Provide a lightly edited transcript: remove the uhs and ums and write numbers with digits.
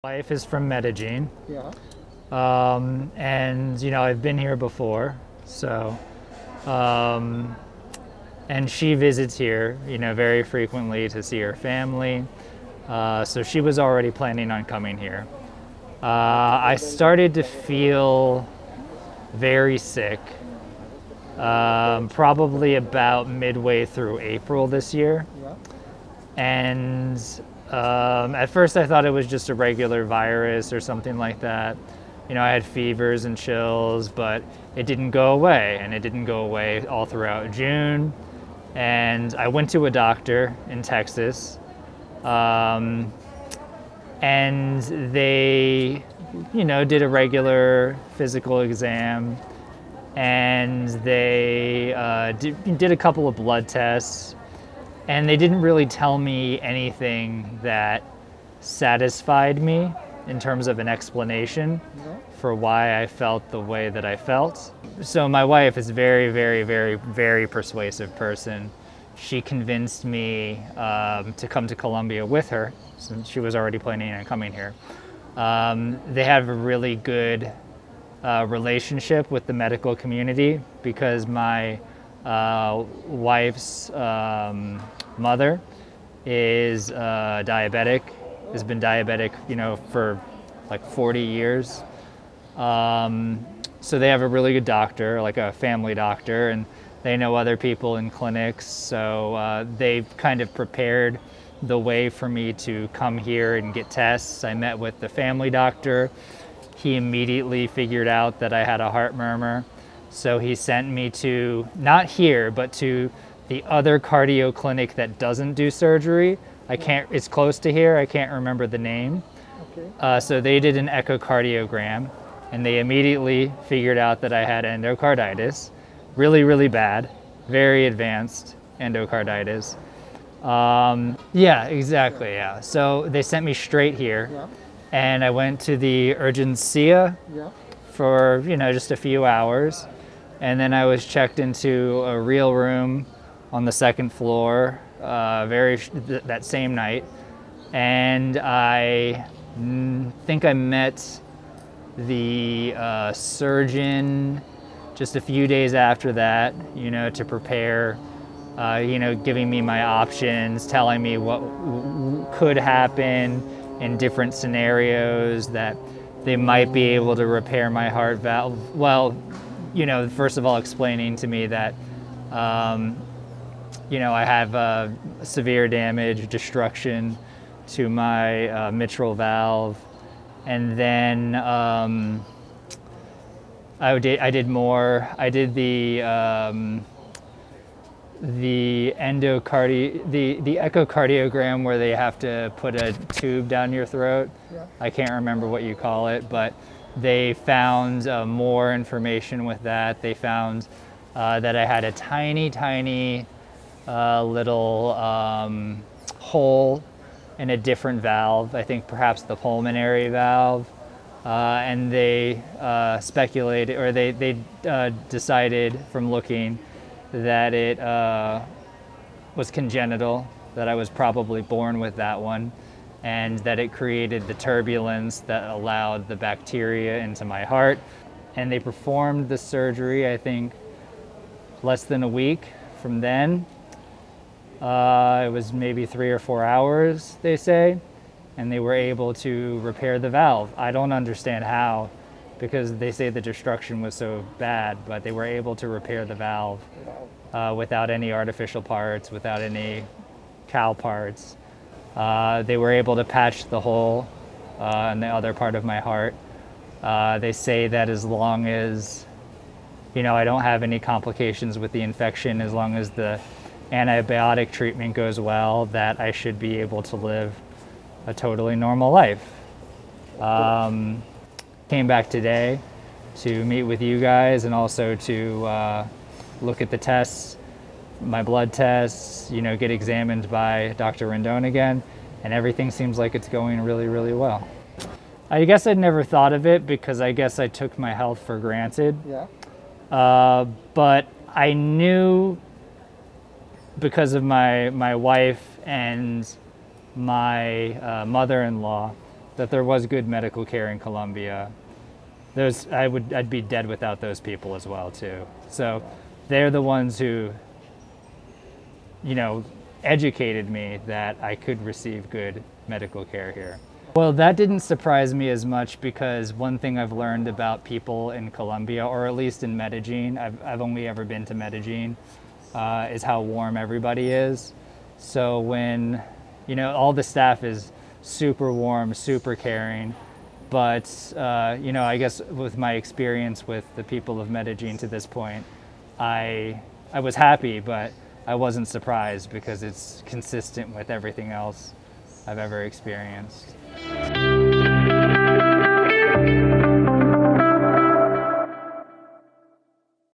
wife is from Medellin, Yeah. and I've been here before, so um, and she visits here, very frequently to see her family. So she was already planning on coming here. I started to feel very sick, probably about midway through April this year. Yeah. And at first I thought it was just a regular virus or something like that. I had fevers and chills, but it didn't go away, and it didn't go away all throughout June. And I went to a doctor in Texas, and they, did a regular physical exam, and they did a couple of blood tests, and they didn't really tell me anything that satisfied me in terms of an explanation for why I felt the way that I felt. So my wife is a very, very, very, very persuasive person. She convinced me to come to Colombia with her, since she was already planning on coming here. They have a really good relationship with the medical community because my wife's mother is diabetic, has been diabetic, for like 40 years. So they have a really good doctor, like a family doctor, and they know other people in clinics. So they've kind of prepared the way for me to come here and get tests. I met with the family doctor. He immediately figured out that I had a heart murmur. So he sent me to, not here, but to the other cardio clinic that doesn't do surgery. It's close to here, I can't remember the name. Okay. So they did an echocardiogram, and they immediately figured out that I had endocarditis, really, really bad, very advanced endocarditis. Yeah, exactly, yeah. So they sent me straight here, Yeah. and I went to the urgencia Yeah. for, just a few hours. And then I was checked into a real room on the second floor that same night. And I think I met the surgeon just a few days after that, to prepare, giving me my options, telling me what could happen in different scenarios, that they might be able to repair my heart valve. Well, first of all, explaining to me that, I have severe damage, destruction to my mitral valve. And then I did more. I did the echocardiogram where they have to put a tube down your throat. Yeah. I can't remember what you call it, but they found more information with that. They found that I had a tiny, tiny little hole in a different valve. I think perhaps the pulmonary valve. And they speculated, or they decided from looking that it was congenital, that I was probably born with that one, and that it created the turbulence that allowed the bacteria into my heart. And they performed the surgery, I think, less than a week from then. It was maybe 3 or 4 hours, they say, and they were able to repair the valve. I don't understand how, because they say the destruction was so bad, but they were able to repair the valve without any artificial parts, without any cow parts. They were able to patch the hole in the other part of my heart. They say that as long as, I don't have any complications with the infection, as long as the antibiotic treatment goes well, that I should be able to live a totally normal life. Came back today to meet with you guys, and also to look at the tests, my blood tests, get examined by Dr. Rendon again, and everything seems like it's going really, really well. I guess I'd never thought of it because I guess I took my health for granted. Yeah. But I knew, because of my wife and my mother-in-law, that there was good medical care in Colombia. I'd be dead without those people as well too. So they're the ones who, educated me that I could receive good medical care here. Well, that didn't surprise me as much because one thing I've learned about people in Colombia, or at least in Medellin, I've only ever been to Medellin, is how warm everybody is. So when, all the staff is super warm, super caring, but, I guess with my experience with the people of Medellin to this point, I was happy, but I wasn't surprised because it's consistent with everything else I've ever experienced.